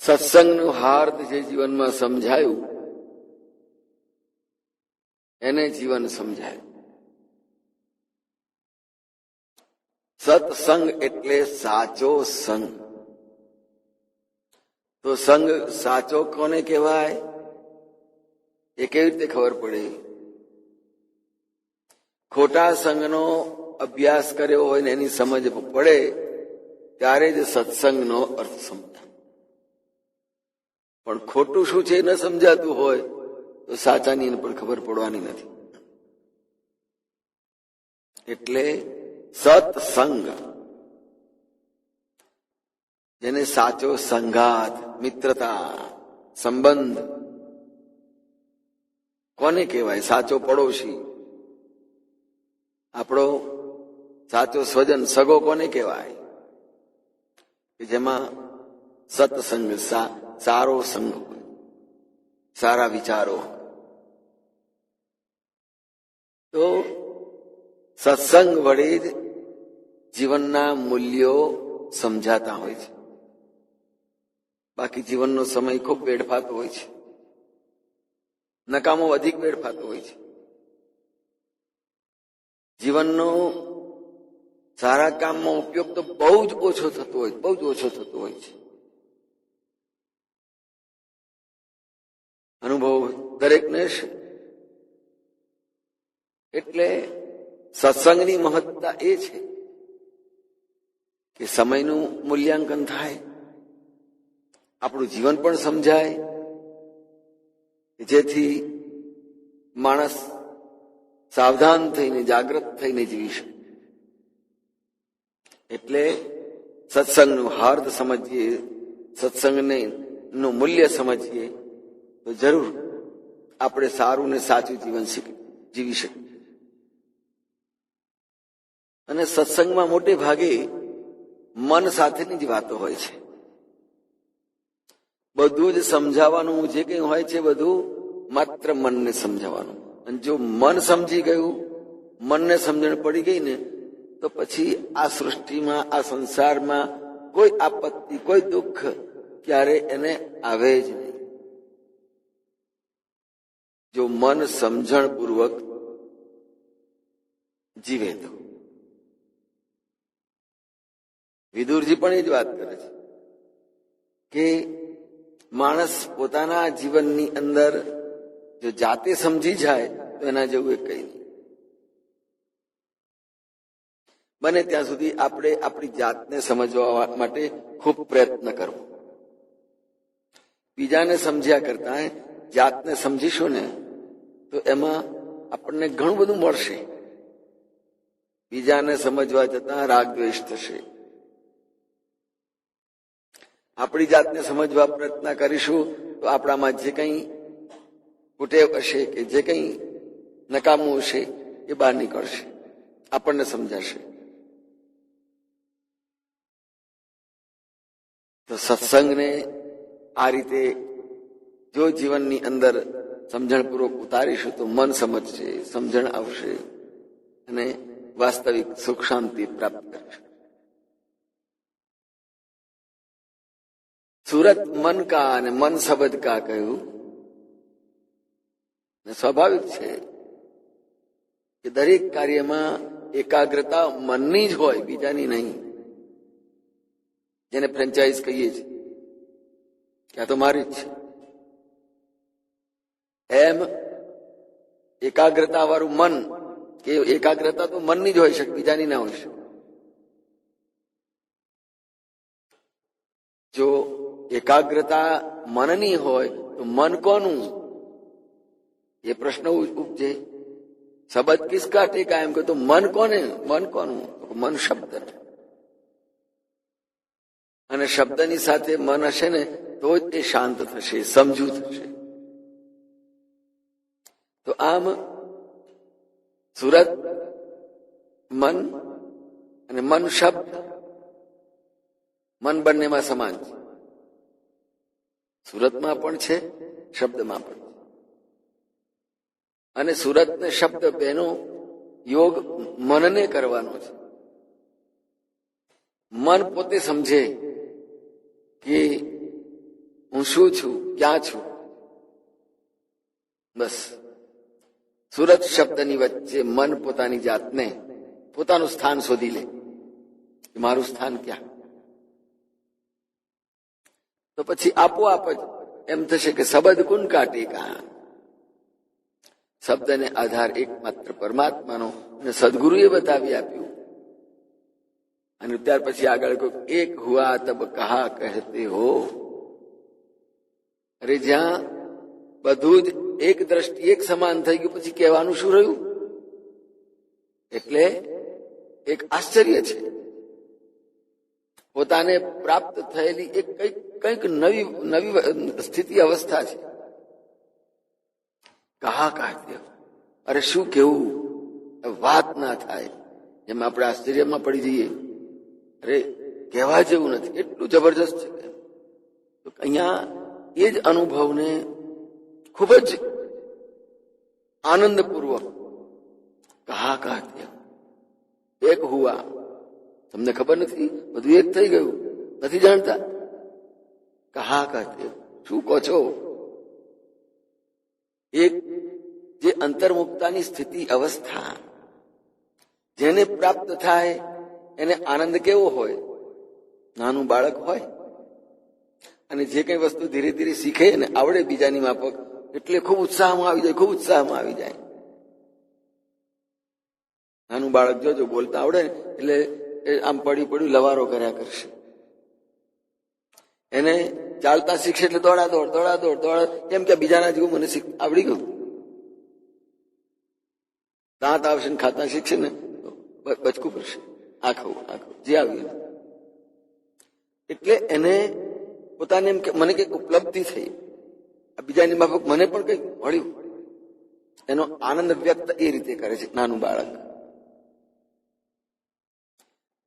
સત્સંગનું હાર્દ જે જીવનમાં સમજાયું એને જીવન સમજાયું. સત્સંગ એટલે સાચો સંગ. તો સંગ સાચો કોને કહેવાય એ કેવી રીતે ખબર પડે? ખોટા સંગનો અભ્યાસ કર્યો હોય ને એની સમજ પડે ત્યારે જ સત્સંગનો અર્થ સમજાય. પણ ખોટું શું છે ન સમજાતું હોય તો સાચાની એને પણ ખબર પડવાની નથી. એટલે સત્સંગ જેને સાચો સંગાત, મિત્રતા, સંબંધ કોને કહેવાય? સાચો પડોશી, આપણો સાચો સ્વજન, સગો કોને કહેવાય? કે જેમાં સત્સંગ, સારો સંગ હોય, સારા વિચારો. તો સત્સંગ વડે જ જીવનના મૂલ્યો સમજાતા હોય છે. બાકી જીવનનો સમય ખૂબ વેડફાતો હોય છે, નકામો અધિક વેડફાતો હોય છે. જીવનનો સારા કામમાં ઉપયોગ તો બહુ જ ઓછો થતો હોય, બહુ જ ઓછો થતો હોય છે. અનુભવ દરેકને છે. એટલે સત્સંગની મહત્તા એ છે કે સમયનું મૂલ્યાંકન થાય, આપણું જીવન પણ સમજાય, જેથી માણસ સાવધાન થઈને, જાગૃત થઈને જીવી શકે. એટલે સત્સંગનું હાર્દ સમજીએ, સત્સંગને નું મૂલ્ય સમજીએ તો જરૂર આપણે સારું ને સાચું જીવન જીવી શકીએ. અને સત્સંગમાં મોટે ભાગે મન સાથેની જ વાતો હોય છે. બધું જ સમજાવવાનું જે કંઈ હોય છે બધું માત્ર મનને સમજાવવાનું. અને જો મન સમજી ગયું, મનને સમજણ પડી ગઈ ને તો પછી આ સૃષ્ટિમાં, આ સંસારમાં કોઈ આપત્તિ, કોઈ દુઃખ ક્યારે એને આવે જ નહીં. જો મન સમજણપૂર્વક જીવે તો. વિદુરજી પણ એ જ વાત કરે છે કે માણસ પોતાના જીવનની અંદર જો જાતે સમજી જાય તો એના જેવું એ કંઈ નહીં. બને ત્યાં સુધી આપણે આપણી જાતને સમજવા માટે ખૂબ પ્રયત્ન કરવો. બીજાને સમજ્યા કરતા જાતને સમજીશું ને તો એમાં આપણને ઘણું બધું મળશે. બીજાને સમજવા જતા રાગ દ્વેષ થશે. આપણી જાતને સમજવા પ્રયત્ન કરીશું તો આપણામાં જે કંઈ કુટેવ હશે કે જે કંઈ નકામું હશે એ બહાર નીકળશે, આપણને સમજાશે. તો સત્સંગને આ રીતે જો જીવનની અંદર સમજણપૂર્વક ઉતારીશું તો મન સમજશે, સમજણ આવશે અને વાસ્તવિક સુખ શાંતિ પ્રાપ્ત કરીશું. સુરત મન કા અને મન શબ્દ કા કહ્યું. સ્વાભાવિક છે કે દરેક કાર્યમાં એકાગ્રતા મનની જ હોય, બીજાની નહીં. જેને ફ્રેન્ચાઇઝ કહીએ છીએ કે આ તો મારી જ છે, એમ એકાગ્રતા વાળું મન, કે એકાગ્રતા તો મનની જ હોય શકે, બીજાની ના હોય શકે. જો એકાગ્રતા મનની હોય તો મન કોનું? એ પ્રશ્ન ઉપજે. શબ્દ કિસકા ટેકા, એમ કે તો મન કોને? મન કોનું? મન શબ્દ. અને શબ્દની સાથે મન હશે ને તો જ એ શાંત થશે, સમજુ થશે. તો આમ સુરત મન અને મન શબ્દ, મન બંનેમાં સમાન છે. સુરતમાં પણ છે, શબ્દમાં પણ છે. અને સુરત ને શબ્દ બેનો યોગ મનને કરવાનો છે. મન પોતે સમજે કે હું શું છું, ક્યાં છું. બસ સુરત શબ્દની વચ્ચે મન પોતાની જાતને પોતાનું સ્થાન શોધી લે, મારું સ્થાન ક્યાં. તો પછી આપોઆપ જ એમ થશે કે શબ્દ કુન કાટે કા. શબ્દને આધાર એકમાત્ર પરમાત્માનો અને સદગુરુએ બતાવી આપ્યું. અને ત્યાર પછી આગળ કોઈ એક હુઆ તબ કહા કહેતે હો. અરે જ્યાં બધું જ એક દ્રષ્ટિ એક સમાન થઈ ગયું, પછી કહેવાનું શું રહ્યું? એટલે એક આશ્ચર્ય છે. પોતાને પ્રાપ્ત થયેલી એક કંઈક નવી સ્થિતિ અવસ્થા છે. કહા કહેતે. અરે શું કેવું, વાત ના થાય. એમ આપણે આશ્ચર્યમાં પડી જઈએ. અરે કહેવા જેવું નથી, એટલું જબરજસ્ત છે. તો અહીંયા એ જ અનુભવને ખૂબ જ આનંદપૂર્વક કહા કહેતે એક હુઆ. તમને ખબર નથી, બધું એક થઈ ગયું, નથી જાણતા? કહા કહેતે શું કહો છો? એક જે અંતર્મુક્તાની સ્થિતિ અવસ્થા જેને પ્રાપ્ત થાય એને આનંદ કેવો હોય? નાનું બાળક હોય અને જે કઈ વસ્તુ ધીરે ધીરે શીખે ને આવડે બીજાની માફક, એટલે ખૂબ ઉત્સાહમાં આવી જાય, ખૂબ ઉત્સાહમાં આવી જાય. નાનું બાળક જોજો બોલતા આવડે એટલે આમ પડ્યું લવારો કર્યા કરશે. એને ચાલતા શીખશે એટલે દોડા દોડ કેમ કે બીજાના જેવું મને આવડી ગયું. દાંત આવશે ને ખાતા શીખશે ને બચકું કરશે, આ ખાવું જે આવ્યું. એટલે એને પોતાને એમ કે મને કઈક ઉપલબ્ધિ થઈ, બીજાની માફક મને પણ કઈક મળ્યું. એનો આનંદ વ્યક્ત એ રીતે કરે છે નાનું બાળક.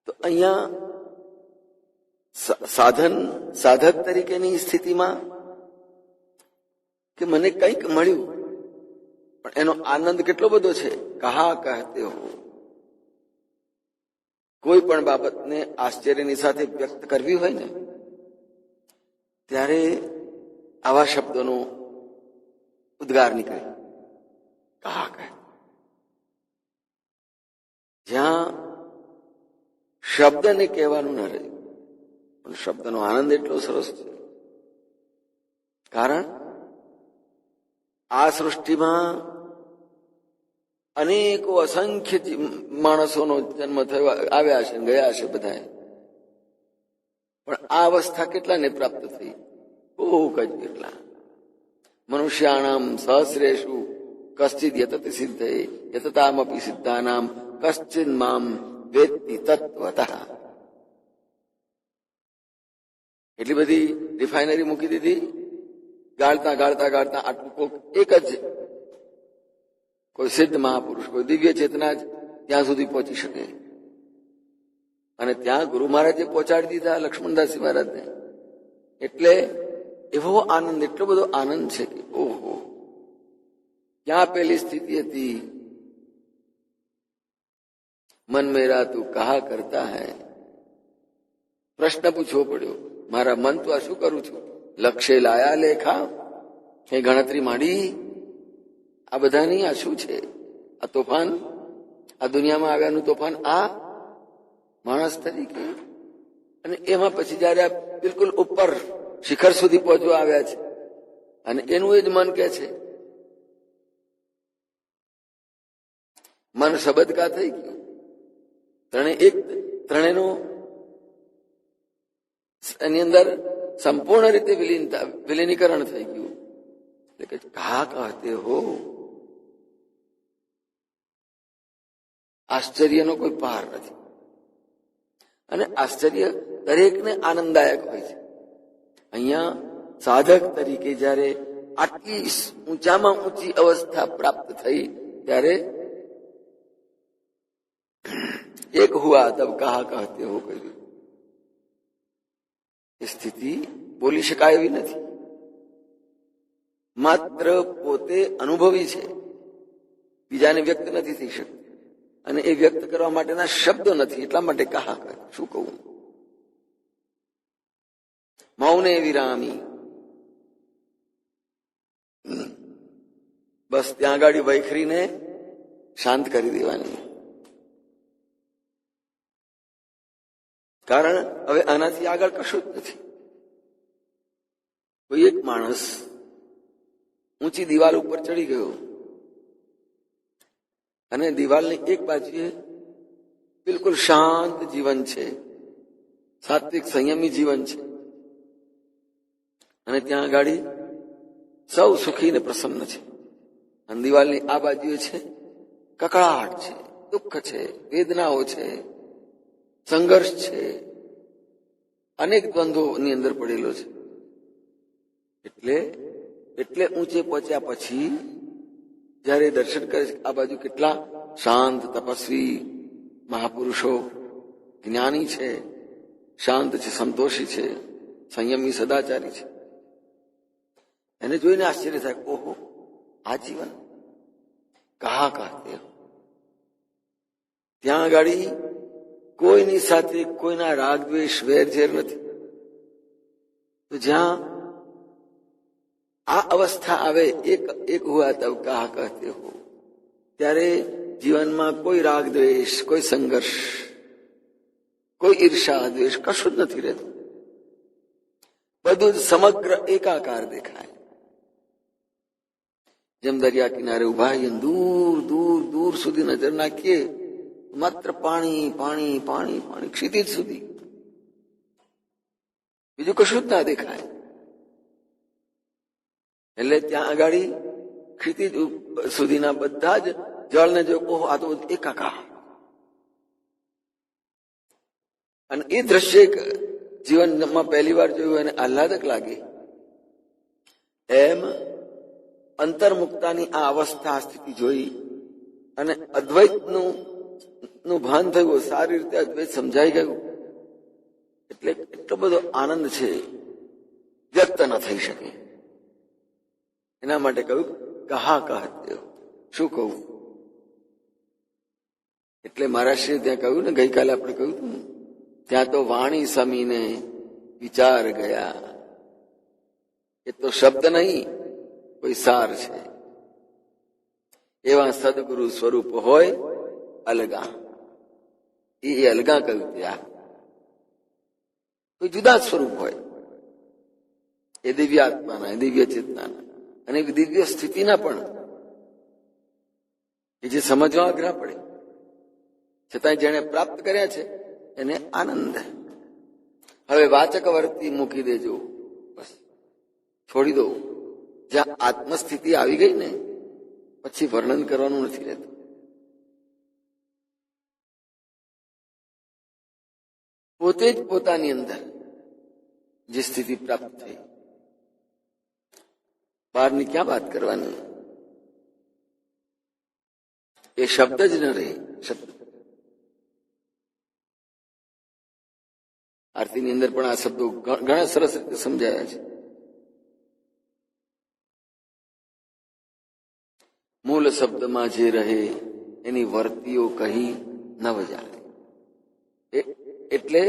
તો અહીંયા સાધક તરીકેની સ્થિતિમાં કે મને કંઈક મળ્યું, પણ એનો આનંદ કેટલો બધો છે. કહા કહેતે હો. કોઈ પણ બાબતને આશ્ચર્યની સાથે વ્યક્ત કરવી હોય ને ત્યારે આવા શબ્દોનો ઉદ્ગાર નીકળે. કહા કહે. જ્યાં શબ્દને કહેવાનું ન રહે, પણ શબ્દનો આનંદ એટલો સરસ છે. કારણ આ સૃષ્ટિમાં અનેકો અસંખ્ય માણસોનો જન્મ થયો, આવ્યા છે, ગયા છે બધા, પણ આ અવસ્થા કેટલાને પ્રાપ્ત થઈ? બહુ જ કેટલા. મનુષ્યાણામ સહસ્રેષુ કશ્ચિદ યતતિ સિદ્ધે યતતામપી સિદ્ધાનામ કશ્ચિદ મામ વેત્તિ તત્વતઃ. એટલી બધી રિફાઇનરી મૂકી દીધી, ગાળતા આટલું કોક એક જ કોઈ સિદ્ધ મહાપુરુષ, કોઈ દિવ્ય ચેતના જ ત્યાં સુધી પહોંચી શકે. અને ત્યાં ગુરુ મહારાજે પહોંચાડી દીધા લક્ષ્મણદાસજી મહારાજને. એટલે એવો આનંદ, એટલો બધો આનંદ છે કે ઓહો, ક્યાં પેલી સ્થિતિ હતી? મન મેરા તું કહા કરતા હૈ. પ્રશ્ન પૂછવો પડ્યો, મારા મન તો આ શું કરું છું? લક્ષ્ય લાયા લેખા, એ ગણતરી માંડી આ બધાની. આ શું છે? આ તોફાન, આ દુનિયામાં આવ્યાનું તોફાન આ માણસ તરીકે. અને એમાં પછી જયારે આ બિલકુલ ઉપર શિખર સુધી પહોંચવા આવ્યા છે અને એનું એ જ મન કે છે. મન શબ્દકા થઈ ગયું. ત્રણેયનું એની અંદર સંપૂર્ણ રીતે વિલીનીકરણ થઈ ગયું. એટલે કે કહા કહેતે હો. આશ્ચર્યનો કોઈ પાર નથી. અને આશ્ચર્ય દરેકને આનંદદાયક હોય છે. અહીંયા સાધક તરીકે જયારે આટલી ઊંચામાં ઊંચી અવસ્થા પ્રાપ્ત થઈ ત્યારે એક હુઆ તબ કહા કહેતે હો કહ્યું. એ સ્થિતિ બોલી શકાય એવી નથી, માત્ર પોતે અનુભવી છે, બીજાને વ્યક્ત નથી થઈ શકતી. અને એ વ્યક્ત કરવા માટેના શબ્દો નથી, એટલા માટે કહા કહે. શું કહું? મૌને વિરામી. બસ ત્યાં આગળ વૈખરીને શાંત કરી દેવાની. કારણ હવે આનાથી આગળ કશું જ નથી. કોઈ એક માણસ ઊંચી દિવાલ ઉપર ચડી ગયો અને દિવાલની એક બાજુએ બિલકુલ શાંત જીવન છે, સાત્વિક સંયમી જીવન છે, અને ત્યાં આગળ સૌ સુખી ને પ્રસન્ન છે. અને દિવાલની આ બાજુએ છે કકળાટ છે, દુઃખ છે, વેદનાઓ છે, સંઘર્ષ છે, અનેક દ્વંદ્વોની અંદર પડેલો છે. એટલે ઊંચે પહોંચ્યા પછી જયારે દર્શન કરે છે આ બાજુ કેટલા શાંત તપસ્વી મહાપુરુષો, જ્ઞાની છે, શાંત છે, સંતોષી છે, સંયમી સદાચારી છે, એને જોઈને આશ્ચર્ય થાય, ઓહો આ જીવન કહા કહતે. ત્યાં આગળ કોઈની સાથે કોઈના રાગ દ્વેષ વેર ઝેર નથી. તો જ્યાં આ અવસ્થા આવે, એક હુઆ તબ કહા કહતે હો, ત્યારે જીવનમાં કોઈ રાગ દ્વેષ, કોઈ સંઘર્ષ, કોઈ ઈર્ષા દ્વેષ કશું જ નથી રહેતું. બધું જ સમગ્ર એકાકાર દેખાય. જેમ દરિયા કિનારે ઉભા દૂર દૂર દૂર સુધી નજર નાખીએ, માત્ર પાણી પાણી પાણી પાણી ક્ષિતિજ સુધી, બીજું કશું જ ના દેખાય. એટલે ત્યાં આગળ ક્ષિતિજ સુધીના બધા જ જળને જો ઓહો આ તો એકાકાર. અને એ દ્રશ્ય જીવનમાં પહેલી વાર જોયું અને આહલાદક લાગે. એમ અંતર્મુક્તાની આ અવસ્થા સ્થિતિ જોઈ અને અદ્વૈતનું ભાન થયું, સારી રીતે અદ્વૈત સમજાઈ ગયું. એટલે એટલો બધો આનંદ છે, વ્યક્ત ન થઈ શકે. એના માટે કહ્યું કહા કહતે. શું કહું? એટલે મહારાષ્ટ્રીએ ત્યાં કહ્યું ને, ગઈકાલે આપણે કહ્યું હતું, ત્યાં તો વાણી સમીને વિચાર ગયા. એ તો શબ્દ નહીં, કોઈ સાર છે. એવા સદગુરુ સ્વરૂપ હોય અલગા. એ અલગા કહ્યું ત્યાં. કોઈ જુદા સ્વરૂપ હોય, એ દિવ્ય આત્માના, દિવ્ય ચેતનાના અને દિવ્ય સ્થિતિના પણ, કે જે સમજવા અઘરા પડે, છતાં જેને પ્રાપ્ત કર્યા છે એને આનંદ. હવે વાચક વર્તી મૂકી દેજો, બસ છોડી દો. જ્યાં આત્મસ્થિતિ આવી ગઈ ને પછી વર્ણન કરવાનું નથી રહેતું. પોતે જ પોતાની અંદર જે સ્થિતિ પ્રાપ્ત થઈ, બહારની ક્યાં વાત કરવાની? એ શબ્દ જ ન રહે. શબ્દ આરતીની અંદર પણ આ શબ્દો ઘણા સરસ રીતે સમજાયા છે. મૂળ શબ્દમાં જે રહે એની વર્તીઓ કહી ન વજાડે. એટલે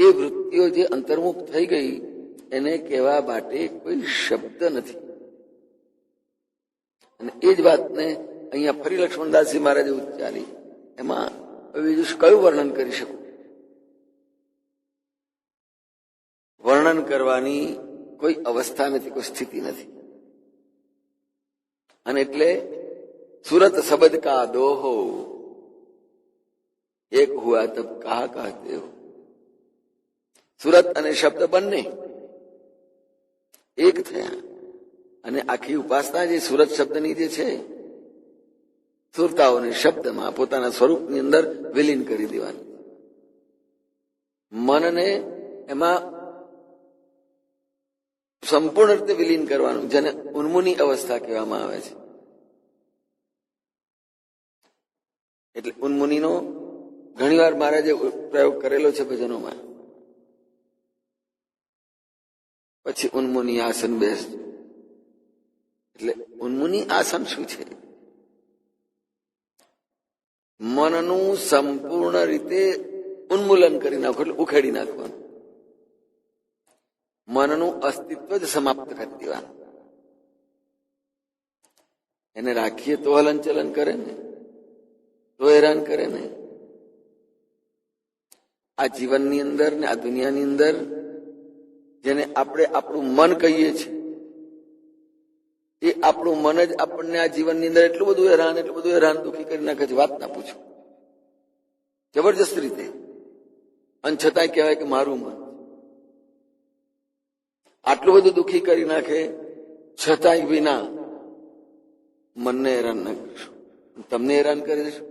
એ વૃત્તિઓ જે અંતર્મુખ થઈ ગઈ એને કહેવા માટે કોઈ શબ્દ નથી. અને એ જ વાતને અહીંયા ફરી લક્ષ્મણદાસજી મહારાજે ઉચ્ચારી. એમાં બીજું કયું વર્ણન કરી શકું? વર્ણન કરવાની કોઈ અવસ્થા નથી, કોઈ સ્થિતિ નથી. અને એટલે સુરત શબ્દ કા દોહો એક હુઆ તબ કહા કહતે હો. સુરત અને શબ્દ બંને એક થયા અને આખી ઉપાસના જે સુરત શબ્દની જે છે, સુરતાઓને શબ્દમાં પોતાના સ્વરૂપની અંદર વિલીન કરી દેવાની. મનને એમાં સંપૂર્ણ રીતે વિલીન કરવાનું, જેને ઉન્મુની અવસ્થા કહેવામાં આવે છે. એટલે ઉન્મુનિનો ઘણીવાર મહારાજે પ્રયોગ કરેલો છે ભજનોમાં. પછી ઉન્મુનિ આસન બેસ. એટલે ઉન્મુનિ આસન શું છે? મનનું સંપૂર્ણ રીતે ઉન્મૂલન કરી નાખો, એટલે ઉખેડી નાખવાનું. મનનું અસ્તિત્વ જ સમાપ્ત કરી દેવાનું. એને રાખીએ તો હલનચલન કરે ને, તો હેરાન કરે ને. આ જીવનની અંદર ને આ દુનિયાની અંદર જેને આપણે આપણું મન કહીએ છીએ, એ આપણું મન જ આપણને આ જીવનની અંદર એટલું બધું હેરાન દુઃખી કરી નાખે છે, વાત ના પૂછો. જબરજસ્ત રીતે. અને છતાંય કહેવાય કે મારું મન આટલું બધું દુઃખી કરી નાખે, છતાંય વિના મનને હેરાન ના કરીશું, તમને હેરાન કરી દઈશું.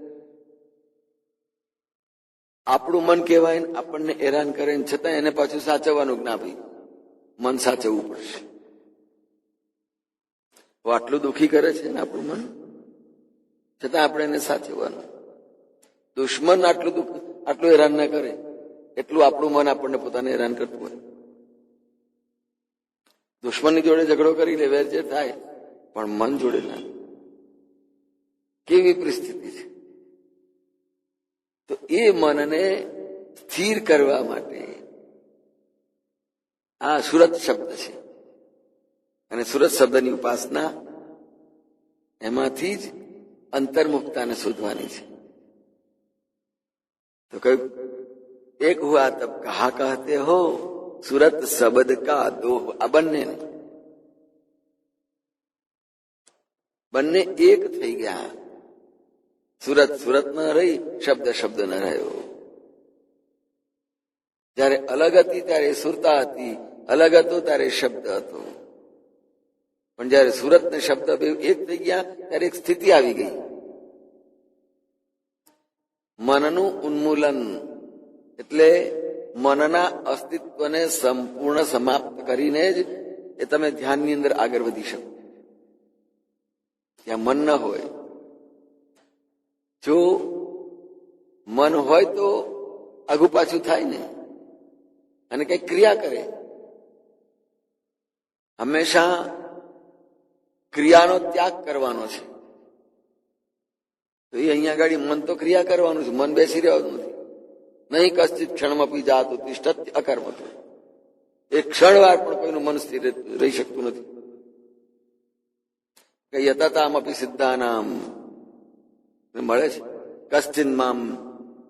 આપણું મન કહેવાય ને આપણને હેરાન કરે, છતાં એને પાછું સાચવવાનું કે ના ભાઈ મન સાચવવું પડશે. આટલું દુઃખી કરે છે ને આપણું મન, છતાં આપણે એને સાચવવાનું. દુશ્મન આટલું હેરાન ના કરે એટલું આપણું મન આપણને પોતાને હેરાન કરતું હોય. દુશ્મનની જોડે ઝઘડો કરી લે, વેરઝેર થાય, પણ મન જોડે ના. કેવી પરિસ્થિતિ છે! તો એ મનને સ્થિર કરવા માટે આ સુરત શબ્દ છે, અને સુરત શબ્દની ઉપાસના એમાંથી જ અંતર્મુક્તાને શોધવાની છે. તો કહ્યું, એક હુઆ તબ કહા કહતે હો સુરત શબ્દ કા દોહ. આ બંને એક થઈ ગયા. સુરત ન રહી, શબ્દ ન રહ્યો. જયારે અલગ હતી ત્યારે સુરતા હતી, અલગ હતો ત્યારે શબ્દ હતો. પણ જયારે સુરત ને શબ્દ બે એક થઈ ગયા ત્યારે એક સ્થિતિ આવી ગઈ. મનનું ઉન્મૂલન એટલે મનના અસ્તિત્વને સંપૂર્ણ સમાપ્ત કરીને જ એ તમે ધ્યાનની અંદર આગળ વધી શકો. ત્યાં મન ન હોય. જો મન હોય તો આગુ પાછું થાય ને, અને કઈ ક્રિયા કરે. હંમેશા ક્રિયાનો ત્યાગ કરવાનો છે. તો એ અહીંયા આગળ મન તો ક્રિયા કરવાનું છે, મન બેસી રહેવાનું નથી. નહીં કશ્ચિત ક્ષણમપી જાતું તિષ્ઠત્ય અકર્મતું. એક ક્ષણવાર પણ કોઈનું મન સ્થિર રહી શકતું નથી. કઈ યતતામપી સિદ્ધાનામ મળે છે, કશ્ચિન મામ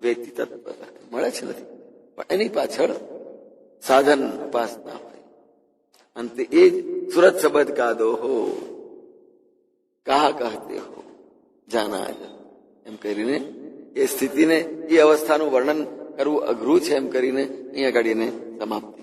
વેતિ તત્વ મળે છે નથી. પણ એની પાછળ સાધન ઉપાસના હોય. અંતે એ જ સુરત શબ્દ કા દો હો કહા કહતે હો જાના એમ કરીને એ સ્થિતિને, એ અવસ્થાનું વર્ણન કરવું અઘરું છે એમ કરીને અહીંયા ગાડીને સમાપ્તિ